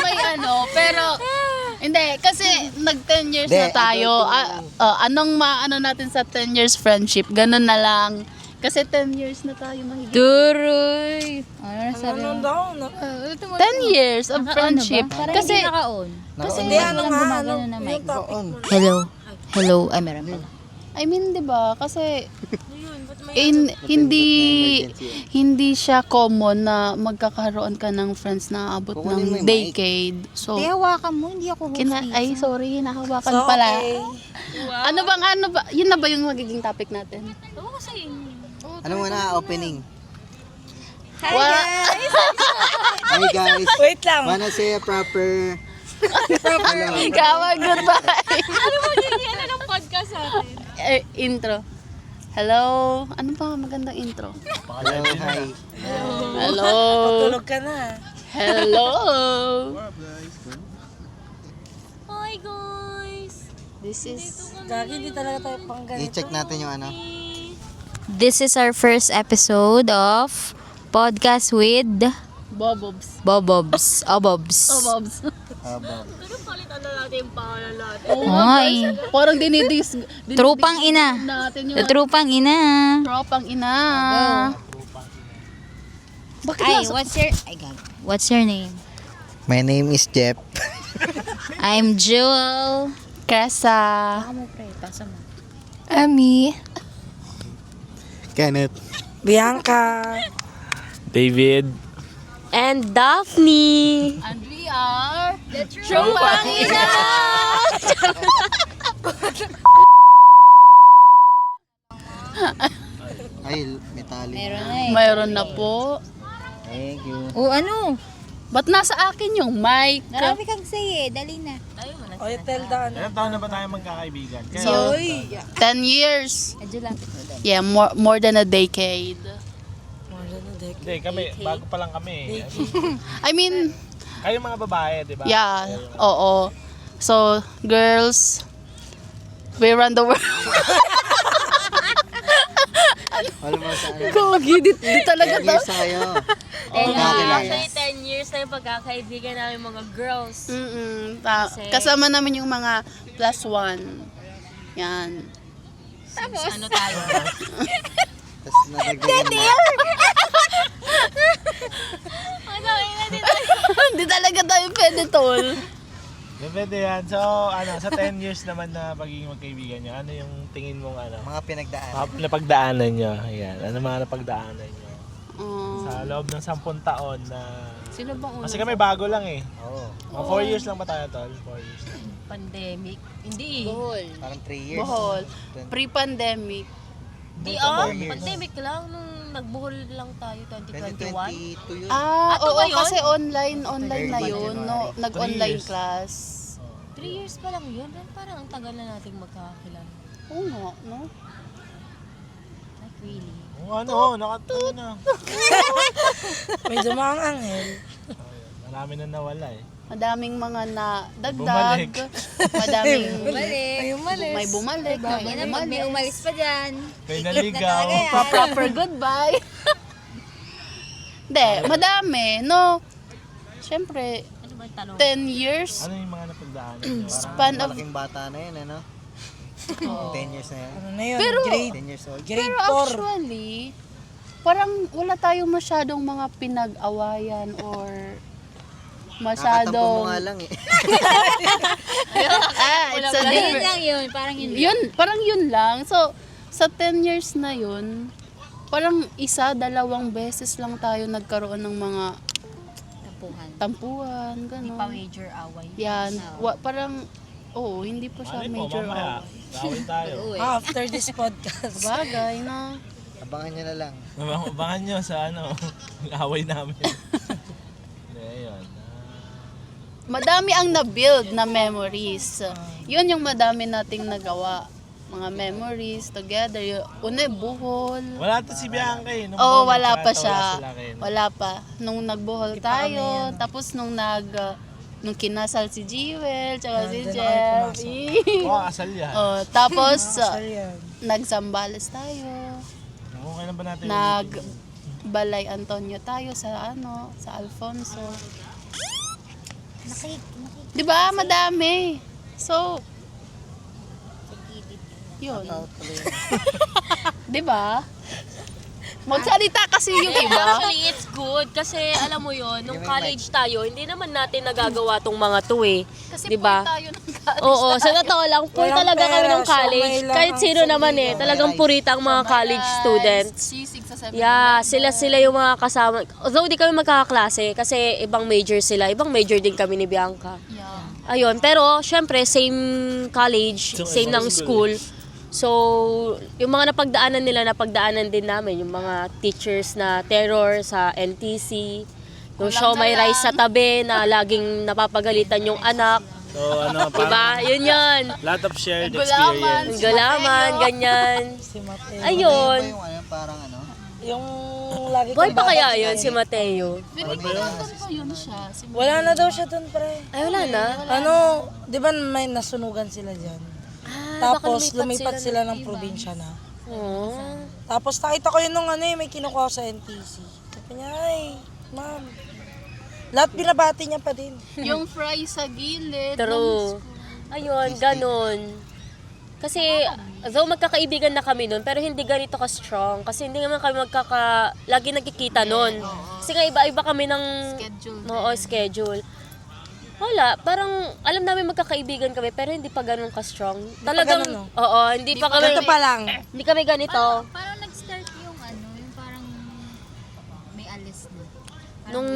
may pero hindi kasi nag 10 years na tayo. Anong maano natin sa 10 years friendship? Ganun na lang. Kasi 10 years na tayo mahigit. Turoy. Ano daw? 10 years of friendship. Kasi Hindi, ano nga, Hello. Ay, meron pala. I mean, 'di ba? Kasi hindi siya common na magkakaroon ka ng friends na abot ng decade. So, hawakan mo, hindi ako host. ay sorry, nahawakan pala. Ano ba? Yun na ba yung magiging topic natin? Ano muna, opening? Hi guys! Hi guys! Wait lang. Wanna say a proper... Kawag, goodbye! Ano magiging ng podcast natin? Intro. Hello. Ano ba magandang intro? Hello, hi. Hello. Tulog ka na. Hello. Hi guys! This is Gagi, hindi talaga tayo pang ganito. I-check natin yung ano. This is our first episode of Podcast with Bobobs. Bobobs. Obobs. Bobobs. Habang. Pero palitan na natin yung pangalan natin. Ay, Parang dinidis trupang ina. natin yung Trupang ina. tropang ina. Bakit Ay, nasa- what's your name? My name is Jeff. I'm Jewel. Kesa. Mo pre, pasa mo. Ami. Kenneth. Bianca. David. And Daphne! And we are Tropang ina! Ay, metallic. Meron na eh. mayroon na po. Thank you. O ano? Ba't nasa akin yung mic? Marami kang say eh. Dali na. O, you tell the ano. Ilang taon na ba tayo magkakaibigan? Kaya, So, 10 years. Adyo lapit mo doon. Yeah, more than a decade. More than a decade. hindi, kami, bago pa lang kami. I mean, Kayo mga babae, di ba? yeah, oo. So, girls, we run the world. Alam mo sa ano? Gogi, di talaga 10 to. years tayo. Actually, 10 years na yung pagkakaibigan namin mga girls. Kasama namin yung mga +1. Yan. Ano tayo? Tapos nadagdagan na. Ano, ina dito? Hindi talaga tayo pwede, tol. Depende yan. So, sa 10 years naman na pagiging magkaibigan nyo, ano yung tingin mong Mga pinagdaan. mga napagdaanan nyo? Ayan, ano mga napagdaanan nyo? Um, Sa loob ng 10 taon na... sino bang una? Kasi kami bago lang eh. Oo. Mga 4 years lang ba tayo, tol? 4 years lang. Pandemic. Hindi. Bohol. Parang 3 years. Bohol. Pre-pandemic. Hindi years. pandemic lang. Nung nagbuhol lang tayo, 2021. 2022 yun. Ato Oo, ba yun? kasi online na Early yun. January. No? Nag-online 3 years. class. 3 years pa lang yun. Parang ang tagal na nating magkakakilala. Oo nga, no? Not really. Nakataon na. May dumang angel. Marami na nawala eh. Madaming mga Bumalik. nadagdag. Madaming may Bumalik. bumalik. May Yan na, pag may umalis pa dyan. May naligaw. Proper goodbye. Hindi, madami. No? Siyempre, Ano ba yung tanong? 10 years. Ano yung mga napagdaanan nyo? Span of... Malaking bata na yun, ano? 10 years na yan. Ano na yun? Pero- grade 10 years old. grade Pero 4. actually, parang wala tayong masyadong mga pinag-awayan or Nakatampo masyadong... mo nga lang eh. It's a Ayun different... lang yun. Parang yun. Parang yun lang. So, sa 10 years na yun, parang 1-2 beses lang tayo nagkaroon ng mga Tampuhan. tampuhan, Hindi gano'n. pa major away. Yan. Parang, hindi pa siya Malay mo, major mamaya. away. Gawin tayo. After this podcast. Bagay, no? Abangan nyo na lang. Abangan nyo sa away namin. Hindi, yun. Madami ang na-build na memories. Yun yung madami nating nagawa. Mga memories together. Una, buhol. Wala to si Bianca eh. Nung Oo, buwan, wala pa nagkatawa siya. sila kayo. Wala pa. Nung nagbuhol Hindi pa kami tayo, yan. tapos nung kinasal si Jewel, tsaka si Nandun na kayo Jeff. Oo, kasal yan. Tapos, Sorry yan. nagsambales tayo. Okay lang ba natin? Nagbalay Antonio tayo sa sa Alfonso. Di ba? Madami. So, yun. Out tuloy. Di ba? Magsalita kasi yung iba. Actually, it's good kasi alam mo yon nung college tayo, hindi naman natin nagagawa tong mga to eh. Kasi Di ba? tayo ng college. Oo, sa totoo lang, poor Walang talaga kami pera, ng college. siomay lang Kahit ang sino naman eh, sandali. talagang purita ang mga college students. Sisig sa 7-Eleven. Yeah, sila yung mga kasama. Although di kami magkakaklase kasi ibang major sila, ibang major din kami ni Bianca. Yeah. Ayun, pero syempre same college, So, same ng ibang school. school. So, yung mga napagdaanan din namin, yung mga teachers na terror sa NTC, yung Kulang show na may lang. rice sa tabi na laging napapagalitan yung anak. So, ano, Diba? parang Yun yun. lot of shared Gulaman. experience. Galaman, ganyan. Si Mateo. Ayun. Yung ano, parang ano. Yung lagi Buhay kong pa kaya babalik yun na si Mateo? Feeling ko nandun pa yun siya. Wala na daw siya dun, pre. Ay, wala na. Ano, di ba may nasunugan sila dyan? Tapos lumipat sila ng probinsya na. Oh. Tapos nakita ko yun nung ano may kinukuha sa NTC. Sabi niya, ay, ma'am. Lahat binabati niya pa din. Yung fry sa gilid. True. Ayun, ganun. Kasi, though magkakaibigan na kami nun, pero hindi ganito ka-strong. Kasi hindi naman kami lagi nagkikita nun. Kasi nga iba-iba kami ng Schedule. Oo, schedule. Wala, parang alam namin magkakaibigan kami, pero hindi pa ganun ka-strong. Talagang, ganun, no? oo, hindi pa kami, Ganito pa lang. hindi kami ganito. Parang nag-start yung yung parang may alis na. Nung,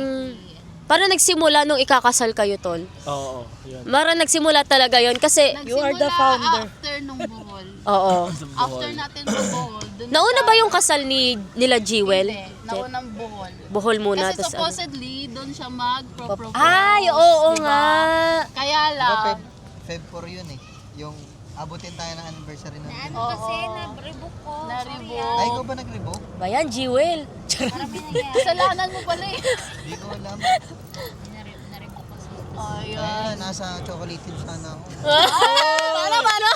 parang nagsimula nung ikakasal kayo, tol. Oo, yun. Parang nagsimula talaga yon kasi, You are the founder. After nung buhol. oo. After natin mag-buhol. dun Nauna sa- ba yung kasal nila Jewel? Hindi, naunang buhol. Buhol muna. Kasi tas ano? supposedly, doon siya mag-propose. Ay, oo diba? nga. Kaya Diba, lang, Feb 4 yun eh. Yung abutin tayo ng anniversary ng Ano kasi, na-rebook ko. na-revoke. Ay, ikaw ba nag-revoke? Bayan, Jewel. Kasalanan mo pala eh. Hindi ko alam. Na-rebook ko. Ayun. Kaya nasa chocolate hills sana ako.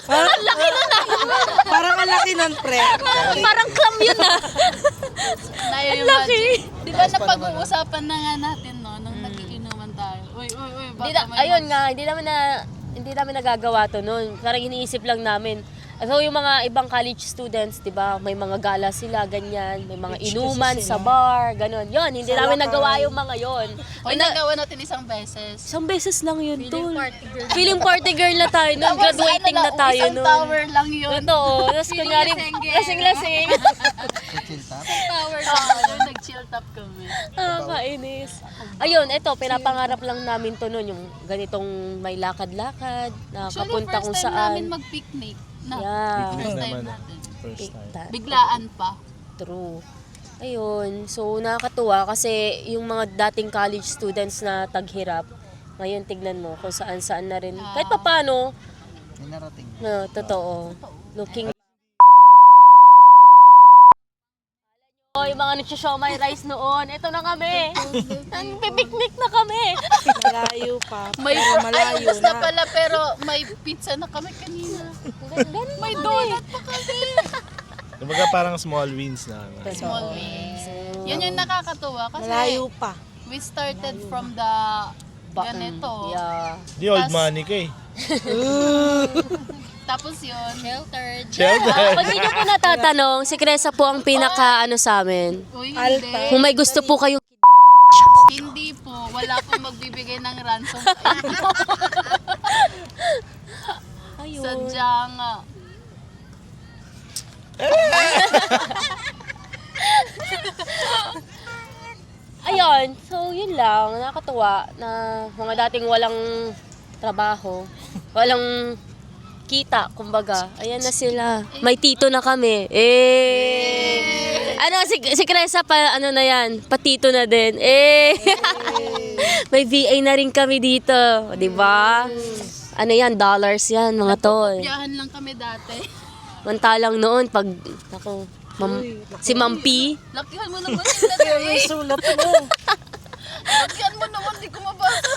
Paano? Parang ang laki nun, pre. Parang clam yun ah. Nai-imagine. Di ba napag-uusapan na nga natin, no? Nung nagiinuman tayo. Uy, baka may Ayun nga, hindi namin nagagawa to noon. Parang iniisip lang namin. So yung mga ibang college students, 'di ba, may mga gala sila ganyan, may mga Rich inuman kasi sa sila. bar, ganun. Yon, hindi Sa namin lakay. nagawa yung mga yon. Uy, nagawa natin isang beses. Isang beses lang yun, tol. Feeling party girl na tayo noon, graduating na tayo Isang noon. tower lang yun. Totoo. Tapos kunyari, lasing-lasing. Chill tap. Tower lang. Nag-chill top kami. Kainis. Ayun, ito, pinapangarap lang namin to noon, yung ganitong may lakad-lakad, na Actually, kapunta first kung time namin saan. mag-picnic. Na, Yeah. first time Naman. natin. First time. Biglaan pa. True. Ayun, so nakakatuwa kasi yung mga dating college students na taghirap, ngayon tignan mo kung saan-saan na rin. Kahit pa paano, May narating. no, totoo. Looking Oh, yung mga nagsishow my rice noon, ito na kami. Pipiknik na kami. Malayo pa. May Pero malayo ubos na na. pala pero may pizza na kami kanina. May donut pa kami. Kumbaga parang small wins na. Small wings. Yan yung nakakatuwa kasi Malayo pa. we started from the ganito. Yeah. Di old money ka eh. Tapos yun, Sheltered. Pag hindi nyo po natatanong, si Cresa po ang pinaka ano sa amin. uy, Alta. Kung may gusto po kayo hindi po, wala pong magbibigay ng ransom. ayun. Sadyang, Ayun, so yun lang, nakakatuwa na mga dating walang trabaho, walang kita, kumbaga. Ayan na sila. May tito na kami. Ano, si Cresa pa, ano na yan, patito na din. May VA na rin kami dito, di ba? Ano yan, dollars yan, mga tol. piyahan lang kami dati. Mantalang noon, pag, ako, si Ma'am P, Lakihan mo naman yung letter A. Sulat mo. Lakihan mo naman, di ko mabasa.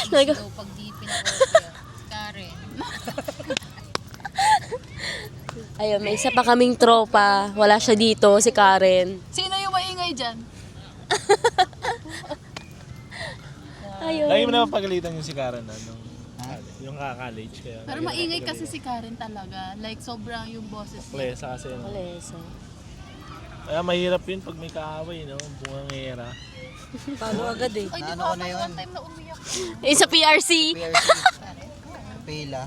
Pag di pinag-order. Karen. ayun, may isa pa kaming tropa, wala siya dito, si Karen. Sino yung maingay dyan? yun. Lagi mo na pagalitan yung si Karen na nung yung ka-college. Kaya Pero maingay kasi si Karen talaga. Like, sobrang yung boses niya. Klesa kasi. No? Malesa. Kaya mahirap yun pag may kaaway, no? Bungangera. Talo agad eh. Ay, di Ano ba? ko na May yun? one time na umiyak. Eh, sa PRC. PRC. Pila.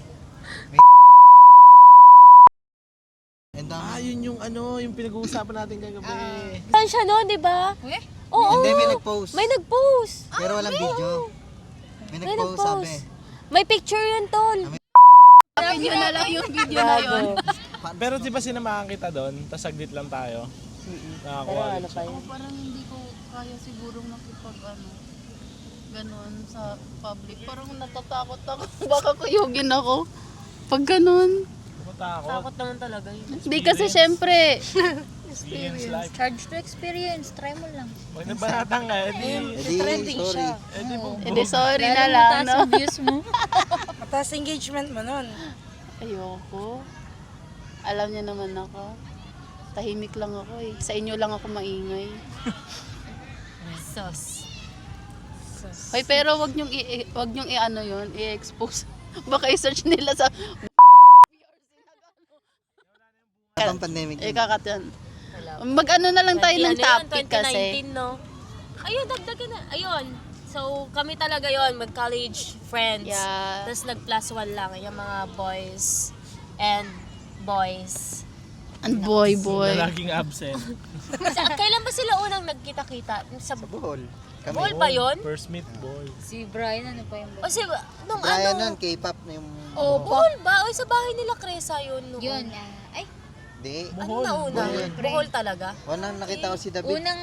And Yun yung ano, yung pinag-uusapan natin kagabi. Saan siya noon, di ba? Oo. Hindi, may nag-post. May nag-post. Pero walang video. May May nag-post, nag-post. sabi. May picture yun, tol. Sabi niyo na lang yung video na yun. Pero di ba sinamahan kita doon? Tapos saglit lang tayo. Pero Nakakuha. ano pa yun? Parang hindi ko kaya sigurong makipag ganon sa public. Parang natatakot ako. Baka kuyugin ako. Pag ganon. Matakot. Takot naman talaga yun. Hindi kasi syempre. Experience life. Charge to experience. Try mo lang. Pag nabanatan ka, Edi, sorry. Edi sorry na lang, no? views mo. Mataas engagement mo nun. Ayoko. Alam niya naman ako. Tahimik lang ako eh. Sa inyo lang ako maingay. Sus. Hoy, pero wag niyong i-ano yun, i-expose. Baka i-search nila sa Ang pandemic. ikakat yan. Mag-ano na lang tayo ng topic kasi. 2019, no? Ayun, dagdagan na. Ayun. So, kami talaga yon mag-college friends. Yeah. Tapos nag-plus one lang, yung mga boys and boys. And boy. na laging absent. Kailan ba sila unang nagkita-kita? Sa Bohol. Kami. Bohol ba yun? First meet boy. Si Brian, ano pa yung O si, nung Brian ano? nun, K-pop na yung... Oh, Bohol ba? O sa bahay nila Cresa yun. Noon. Yun. Ay, Di. Ano na una? Bohol. Bohol talaga? Walang nakita ko si David. unang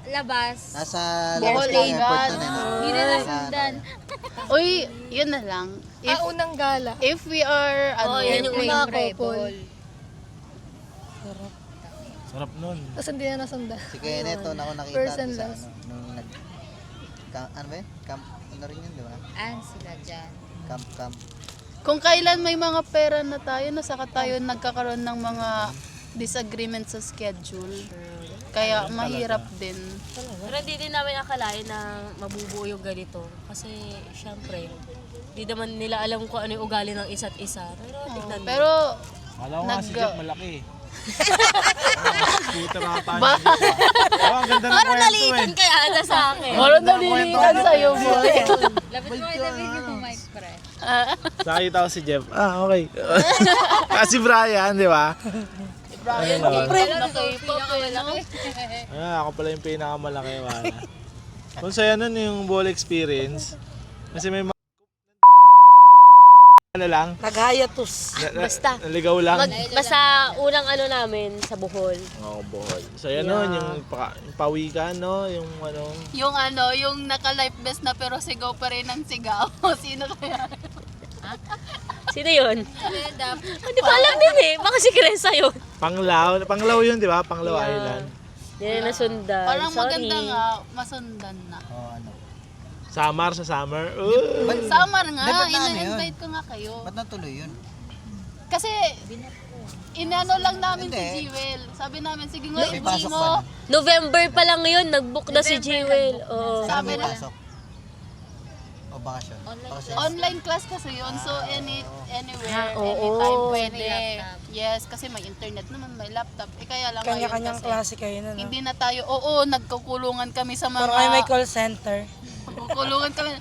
labas. Nasa Bohol labas ng agad. airport na nila. Hindi na nasundan. Uy, yun na lang. Unang gala. If we are, Oh, yan yung Mga una. couple. Sarap nun. Tapos hindi na nasundan. Si Kenneth, na ako nakita Person sa last. ano, nung nag... ano ba yun? Camp, ano rin yun, di ba? Sila dyan. Camp. kung kailan may mga pera na tayo, na saka tayo nagkakaroon ng mga disagreement sa schedule. Kaya mahirap din. Pero hindi din namin akalain na mabubuo yung ganito. Kasi, syempre, hindi naman nila alam kung ano yung ugali ng isa't isa. Pero, tignan mo. Pero, Kala ko nga si Nag- Jeff malaki. Scooter ata niya. Oh, ang ganda ng Parang kwento nalitan eh. kaya ata sa akin. parang nalilitan sa'yo, boy. Lapit mo kay David yung mic, pre. Nakita ko si Jeff. Okay. Kasi Brian, di ba? Brian, Ano K-pop eh, no? Ako pala yung pinakamalaki. Wala. Kung sa'yo nun yung ball experience, kasi may mga ano lang, Nag-hiatus. Basta. naligaw lang. Basta unang ano namin sa Bohol. Oo, bohol. Sa'yo nun, yung pawikan, no? Yung ano, Yung naka-life vest na pero sigaw pa rin ng sigaw. Sino kaya? Sino yun? Hindi ko alam din eh. Baka si Cresa yun. Panglaw yun, di ba? Panglaw Island. Hindi na nasundan. Parang Sorry. maganda nga, masundan na. ano. Sa summer. Summer nga, Dapat na ano ina-invite ko nga kayo. Ba't natuloy yun? Kasi, inano lang namin si Hindi. Jewel. Sabi namin, sige nga, May i-book pasok mo. pa na. November pa lang ngayon, nag-book na si Jewel. Oo. Saan Sabi may na- pasok? O bakasyon? Online class kasi yun, so anywhere, oo. anytime pwede. Yes, kasi may internet naman, may laptop. Kaya lang ngayon Kanya-kanyang kasi, klase kayo nun. hindi na tayo, nagkukulungan kami sa Pero kayo may mga, call center. nagkukulungan kami.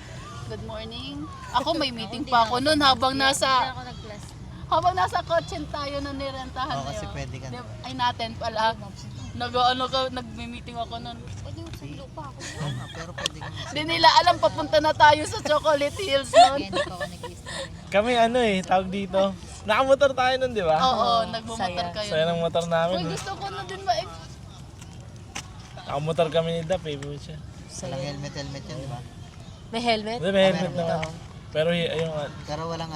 Good morning. Ako may meeting pa ako noon habang nasa kotse tayo na nirentahan Oo, kasi yun. pwede ka. Ay natin pala. Nagme-meeting ako noon. Oo nga, pero pwede ka. Hindi nila alam papunta na tayo sa Chocolate Hills noon. Kami tawag dito. Nakamotor tayo nun, di ba? Oo, nagmumotor kayo. Saya ng motor namin. Uy, gusto ko na din Nakamotor kami ni Dap, eh. Siya. Walang helmet yan, di ba? May helmet? Hindi, may helmet naman. Pero yung Pero walang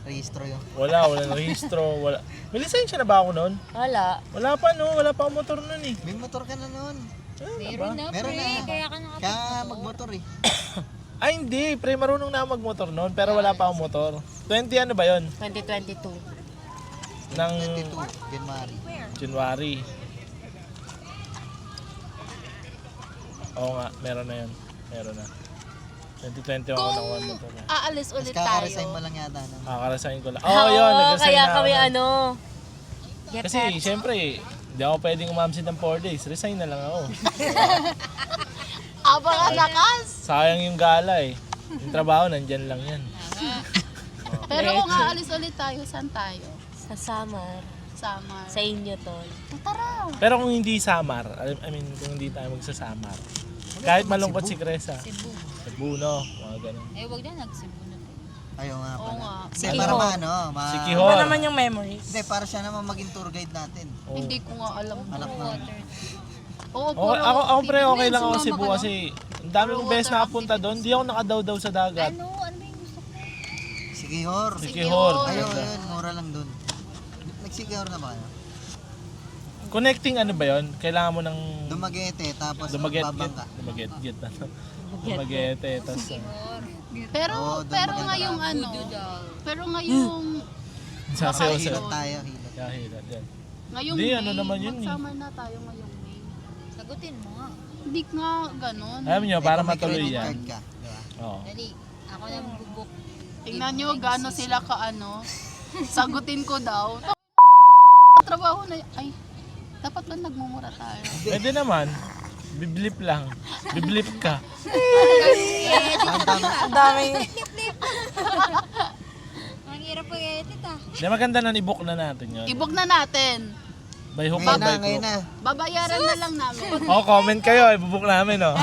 rehistro yun. wala rehistro, wala. May lisensya na ba ako noon? Wala. Wala pa no, wala pa akong motor noon eh. May motor ka na noon. Meron na, Meron pre. na. Kaya ka nakapag... Kaya magmotor eh. Ay hindi, pre, marunong na ako magmotor noon, pero wala pa akong motor. 20 ano ba yon? 2022. Ng 22, January. January. Oo nga, meron na yun. Meron na. 2020 ako Kung nakuha ng motor. aalis Tapos ulit kakaresign mo tayo. lang yata. No? Kakarasahin ko lang. Oo, yun. Oo, Nag-resign kaya na kami ako. ano. Kasi syempre, hindi ako pwedeng umamsit ng 4 days. Resign na lang ako. Abang ang lakas! Sayang yung gala eh. Yung trabaho, nandyan lang yan. Pero kung aalis ulit tayo, saan tayo? Sa summer. Samar. Sa inyo, tol. Tara! Pero kung hindi Samar, I mean, kung hindi tayo magsasamar, kahit malungkot si Cresa. Cebu, no? Mga ganun. Wag na nag-Cebu na. Ayaw nga Oo pala. nga. Hindi, para maano, Si Iba Kihor. naman yung memories. Hindi, para siya naman maging tour guide natin. Hindi ko nga alam. Anak na. Oo, Okay, ako pre, okay lang ako Cebu kasi ang dami kong beses nakapunta doon. Hindi ako nakadaw-daw sa dagat. Ano ba yung gusto ko? Si Kihor. Si Kihor. Ayaw, ayun, mura lang dun. Nagsikihor na ba kayo? Connecting ano ba yon? Kailangan mo ng Dumaguete, tapos Dumaget-get. babangka. Dumaget-get. Dumaguete. Tapos Pero, Oo, doon pero maganda. ngayong ano, pero ngayong, sa Seo. Hilot tayo, hilot. Kahilat yan. ngayong Hindi, May, ano naman yun eh. mag-summer na tayo ngayong May. Sagutin mo nga. Hindi nga ganun. Alam nyo, para Kung may matuloy credit yan. card ka, di ba? Oo. Dali. Ako na bubuk. Tingnan nyo gaano sila ka ano. Sagutin ko daw. Trabaho na ay dapat ba nagmumura tayo? Pwede naman. Biblip lang. Biblip ka. Ang dami. Ang hirap pag-edit ah. Di maganda na i-book na natin yun. Ibog na natin. By hook Ngayon or by na, ngayon crook. na. Babayaran na lang namin. Oh, comment kayo. I-book namin, oh.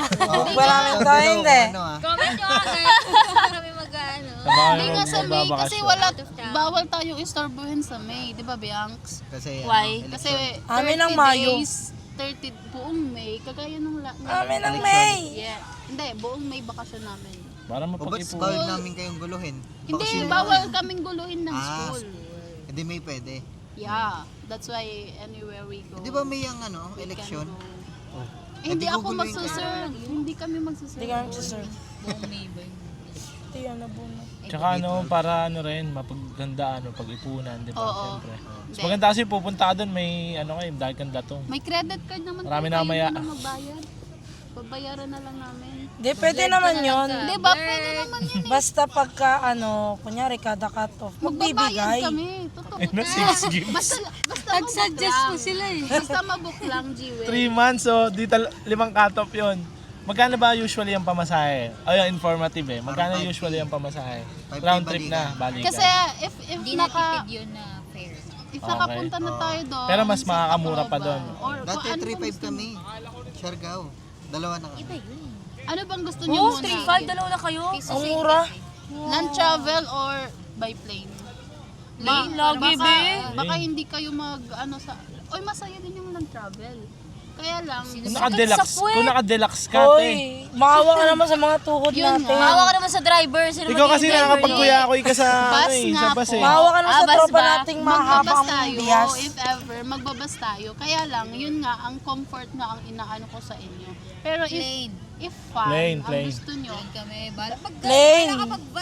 Wala nang tayo, hindi. Ano ah. Comment nyo agad. Para may mag-ano. Sa mga Hindi nga sa May kasi magbabakasyon. wala bawal tayong istorbohin sa May, 'di ba, Bianx? Kasi Why? ano, Kasi election. 30 Amin ang Mayo. days, 30 buong May, kagaya nung Amin ang May. Yeah. Hindi, buong May bakasyon namin. Para O ba't mapag-ipunan. bawal namin kayong guluhin? Hindi, Bakasyon bawal naman. kaming guluhin ng Ah, school. Hindi may pwede. Yeah, that's why anywhere we go. Di ba may ang ano, we can election? go. Eh, Hindi di ako guguluhin ka. magsuserve. Hindi kami magsuserve. Hindi kami suserve. Ito yan, nabuno. Tsaka ano, para ano rin, mapaganda, ano, pag-ipunan, di ba? Oo. Siyempre. Mas Hindi. maganda kasi pupunta ka doon, may ano kayo, dahil kang datong. May credit card naman. Marami po, na kayo mamaya. na magbayad. Babayaran na lang namin. Hindi, pwede naman yun. Di ba? Pwede naman yun. Basta pagka, ano, kunyari, kada cut-off, Magbabayad magbibigay. kami. Totoo. Ayun na, 6 gigs. Basta nag-suggest mo sila eh. Basta mabook lang, G-Way. 3 months, so dito 5 cut-off yun. Magkano ba usually ang pamasahe? Ay, informative eh. Magkano Parang 5K. usually ang pamasahe? 5K Round trip na, balikan. balikan. Kasi if Hindi naka natipid yun na fair. if nakapunta na tayo doon. Pero mas sa makakamura pa Tacloban, doon. Or Dati kung ano bang 3.5 gusto kami. Siargao. Dalawa na kami. Ano bang gusto niyo Oh, muna? 3-5, dalawa na kayo. Ang mura. Land travel or by plane? Plane, lagi, baka, be. baka hindi kayo mag ano sa oy masaya din yung land travel. Kaya lang Kung naka-deluxe, puwet. kung naka-deluxe ka, te. Hoy, maawa ka naman sa mga tuhod Yun natin. nga. Maawa ka naman sa driver. Sino Ikaw kasi magiging driver nakakapagkuya ako ka sa, Bus ano eh, nga sa bus po. eh. Maawa ka naman sa Bas tropa ba? nating magbabas mahabang tayo, biyas. if ever, magbabas tayo. Kaya lang, yun nga, ang comfort nga ang inaano ko sa inyo. Pero if fun, Plane, ang plane. gusto nyo, Kami, bala pag Plane.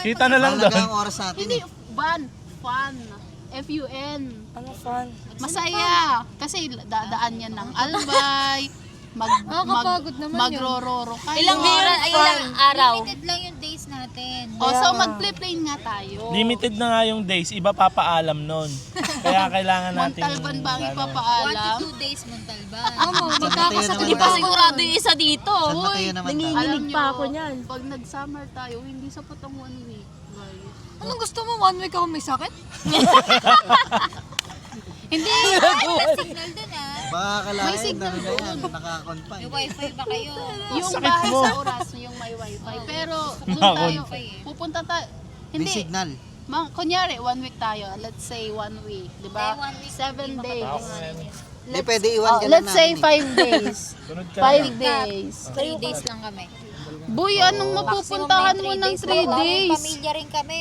Kita na lang Mahalaga doon. ang oras natin hindi, eh. fun, F-U-N. Ano fun? Masaya. Kasi dadaan yan ng Albay, Nakakapagod naman yun. magrororo kayo. Ilang oras, ay ilang araw. Limited lang yung days natin. O, so mag-play-plane nga tayo. Limited na nga yung days, iba papaalam nun. Kaya kailangan natin... Montalban ba ang ano, 1 ipapaalam? to 2 days Montalban. Magkakasakit Hindi pa sigurado yung isa dito. San Mateo naman tayo. Alam nyo, pa ako niyan. pag nag-summer tayo, hindi sapat ang 1 week, guys. Anong gusto mo? 1 week ako may sakit? Hindi! Signal dun ah. Baka kalahin, May signal ano na yan, doon. naka-confine. May wifi ba kayo? Yung Sakit bahay mo. sa oras, yung may wifi. Pero doon Nakakon. tayo, pupunta tayo. May Hindi, signal. kunyari, 1 week tayo. Let's say 1 week, di ba? Hindi, 1 week. 7 days. Hindi, pwede iwan ka lang Let's say namin 5 days. Sunod ka 5 days. 3 days lang kami. Boy, anong mapupuntahan mo ng 3 May days? pamilya rin kami.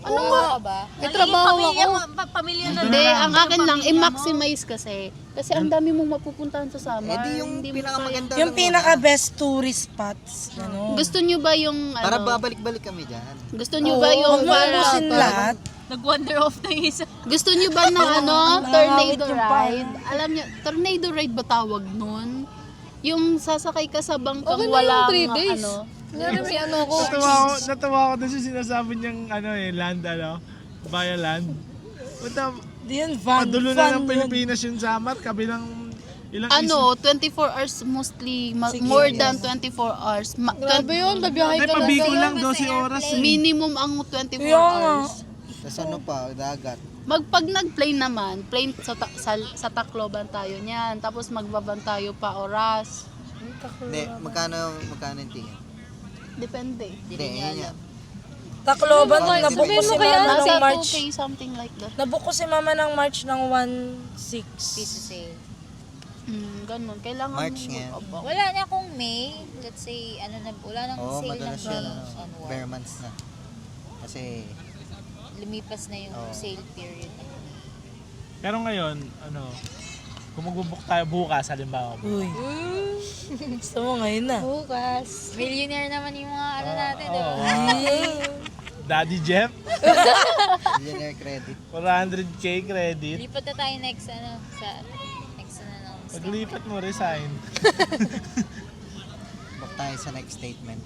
Ano nga ba? May trabaho ako. Pamilya na Hindi, ang akin lang, i-maximize kasi. Kasi ang dami mong mapupuntahan sa summer. Eh di yung Hindi mo pinakamaganda Yung lang pinaka-best tourist spots. Ano? Gusto nyo ba yung Para ano? babalik-balik kami dyan. Gusto nyo ba yung Huwag mo ubusin para lahat. Nag-wonder off na yung isa. Gusto nyo ba ng ano, tornado Nangangawit yung ride? Alam nyo, tornado ride ba tawag nun? Yung sasakay ka sa bangkang Okay na yung walang 3 days. ano. Kunyari may ano ko. Natawa ako doon sa sinasabi niyang land, Bayan land. Punta, Di yan, fun. padulo na ng Fun yun. Pilipinas yung Samar, kabilang ilang 24 hours mostly, more than 24 hours. Grabe yun, nabiyahe Ay, ka lang. pabiko lang 12 oras eh. Minimum ang 24 Kaya nga. hours. Tapos ano pa, dagat. Pag nag-plane naman, plane sa Tacloban tayo niyan. Tapos magbaban tayo pa oras. Hindi, magkano yung tingin? Depende. Hindi, yun yan. Tacloban, nabook ko si mama ng Nasa March. 2K, something like that. Nabook ko si mama ng March ng 1.6. Ganun. Kailangan March mo nga. mag-abang. Wala na akong May. Let's say, wala nang Oo, sale madalas ng yan, May onward. bare months na. Kasi, Lumipas na yung Oo. sale period. Pero ngayon, kung magbubook tayo bukas, halimbawa, Uy. Gusto mo ngayon na. Bukas. Millionaire naman yung mga natin, di ba? Daddy Jeff, millionaire credit. 400k credit. Lipat na tayo next, sa next ng Paglipat mo, resign. Book tayo sa next statement.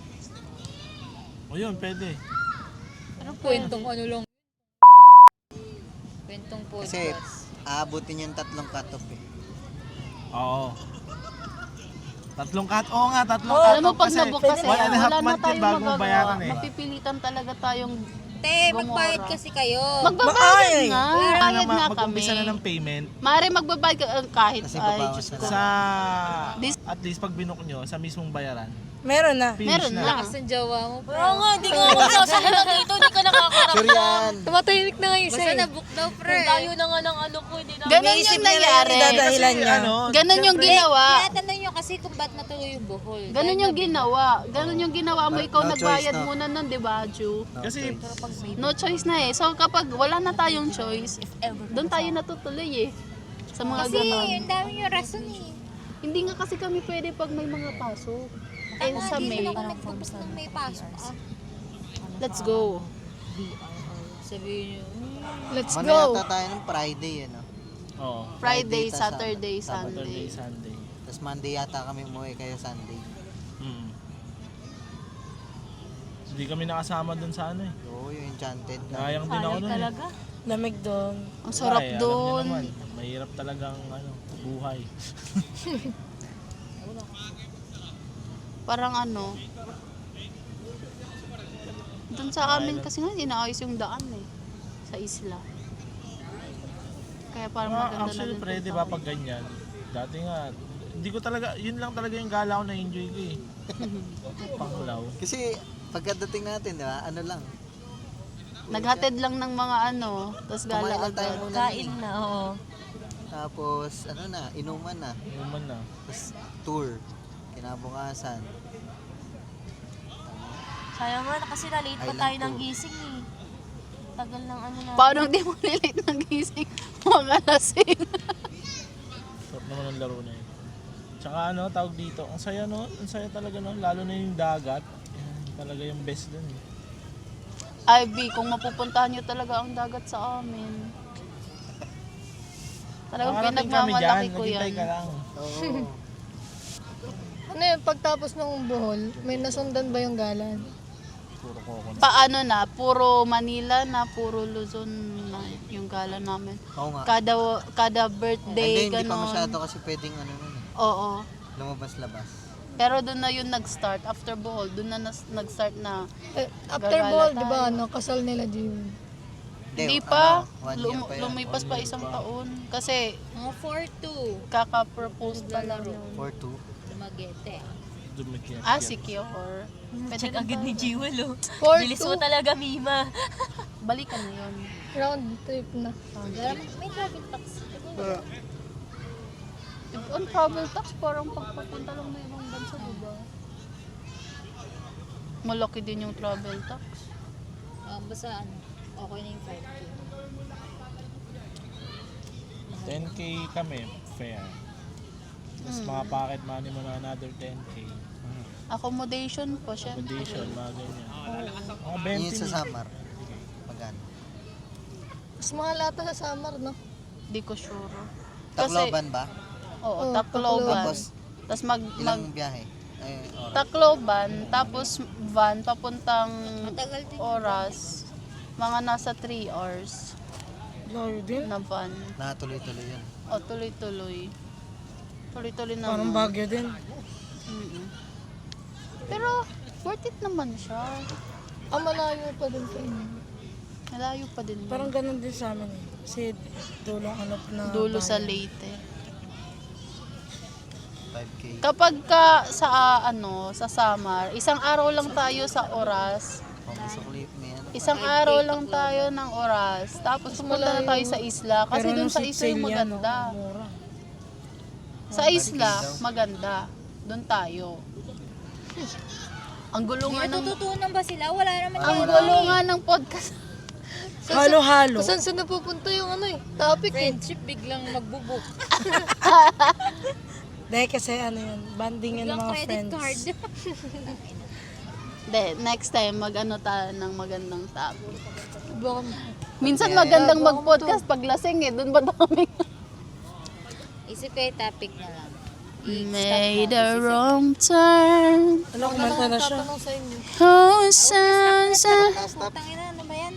O yun, pwede. Kwentong ano lang. Kwentong Kasi, podcast. aabutin yung 3 cut-off eh. Oo. Tatlong cut. Alam mo, pag Kasi nabook kasi, 1.5 wala na month yun tayong bago mo magagawa. bayaran eh. Mapipilitan talaga tayong Te, Gomora. magbayad kasi kayo. magbabayad Ay! nga. Kaya Bayad nga kami. mag-umpisa na ng payment. Mare magbabayad ka kahit Kasi ay, babawas Diyos na ko. lang. Sa, This- at least pag binook nyo, sa mismong bayaran, Meron na. finish Meron na. Lakas ng jowa mo. Oo nga, hindi ka magsasalita dito, hindi ka nakakarap. Sure yan! Tumatahimik na nga yung isa Basta eh. na-book daw, pre. Tayo na nga ng ko, hindi na. Ganun Iniisip yung niya na nangyari. yung idadahilan niya. Ganun yung ginawa. Tinatanong nyo kasi kung ba't natuloy yung buhol. Ganun yung ginawa. Ganun yung ginawa mo. Ikaw No nagbayad choice, no? muna nun, di ba, Ju? Kasi, No choice na eh. So kapag wala na tayong choice, doon tayo natutuloy eh. Sa mga Kasi ganon. yung dami yung rason eh. Hindi nga kasi kami pwede pag may mga pasok. Eh sa May, Hindi naman nag-focus ng may pasok. let's go. Sabihin nyo, Let's Ano go. yata tayo ng Friday, oo. Friday, Friday, Saturday, Saturday, Sunday. Sunday. Tapos Monday yata kami umuwi kayo Sunday. Hindi kami nakasama dun sa Oo, yung enchanted na. Sayang din ako nun. Talaga? Lamig doon. Ang sarap Alam niyo doon. naman, mahirap talagang buhay. Parang doon sa amin kasi nga inaayos yung daan eh. Sa isla. Kaya parang maganda Actually, na pre, di ba pag ganyan? Dati nga, hindi ko talaga, yun lang talaga yung gala ko na enjoy ko eh. Panglaw. Kasi pagkadating natin, di ba? Ano lang. Naghatid lang ng mga tapos gala Kumain lang tayo agad. muna. Kain na, oo. Tapos, inuman na. Human na. Tapos, tour. Kinabukasan. Sayang nga, kasi na-late pa Island tayo ng tour. gising eh. Tagal ng na. Paano di mo nilate ng gising? Mga lasing. Sarap naman ang laro na yun. Tsaka tawag dito, ang saya ang saya talaga lalo na yung dagat. Yan, talaga yung best dun eh. Ivy, kung mapupuntahan nyo talaga ang dagat sa amin. Talagang Makarating kami dyan, pinagmamalaki ko naghintay yan. ka lang. Oo. Ano yun, pagtapos ng buhol, may nasundan ba yung galan? Puro coconut. Paano na? Puro Manila na, puro Luzon na yung gala namin. Oo nga. Kada And birthday, then, hindi pa masyado ganon. kasi pwedeng nun eh. Oo. Lumabas-labas. Pero doon na yun nag-start. After Bohol, doon na nag-start na. After Gagala buhol, di ba, tayo. kasal nila Jimmy? Hindi pa. 1 year pa yan. Lumipas pa 1 year isang pa. taon. Kasi mga 4-2. kaka-propose pa lang nun. 4-2. Lumagete. Dumikyat. Secure. Pwede Check na agad ni tayo. Jewel, oh. 4-2. Bilis mo talaga, Mima. Balikan na yun. Round trip na. May travel tax. On travel tax, parang pagpapunta lang na ibang bansa, diba? Malaki din yung travel tax. Basta okay na yung 5K. 10k kami, fair. Tapos mga pocket money mo na another 10k. Accommodation po, syempre. Accommodation, mga ganyan. Mga 20 Yun sa ni. summer. Magano. Mas mahal ata sa summer, no? Di ko sure. Tacloban ba? Oo, Oo, Tacloban. Tapos, Tapos ilang biyahe? Oras. Tacloban, tapos van, papuntang Matagal din. Oras. Mga nasa 3 hours Layo din. na van. Natuloy-tuloy yan. O, tuloy-tuloy. Tuloy-tuloy na. Parang Baguio din. Pero, worth it naman siya. Malayo pa din sa inyo. Malayo pa din. Parang ganun din sa amin eh. Kasi dulong ano na Dulo sa bayan. Leyte. 5K. Kapag ka sa sa summer, isang araw lang tayo sa Oras. Pamasuklit mo yan. Isang araw lang tayo ng Oras. Tapos pumunta na tayo sa isla. Kasi Pero dun nung sa seat isla yung sale yan, maganda. mura. Sa isla, maganda. Doon tayo. Ang gulo nga ng Natututunan ba sila? Wala naman ang gulo nga ng podcast. Halo-halo. Saan na pupunta yung topic eh? friendship biglang magbubuk. Dahil kasi ano yun, banding yan ng Biglang mga credit friends. card. De, next time tayo ng magandang topic. Baka Minsan magandang mag-podcast pag lasing eh. Doon ba kami? Isip kayo topic na lang. Made a wrong turn. Ano, kumanta na siya. tatanong sa inyo. Oh, sa Tangina, ano ba yan?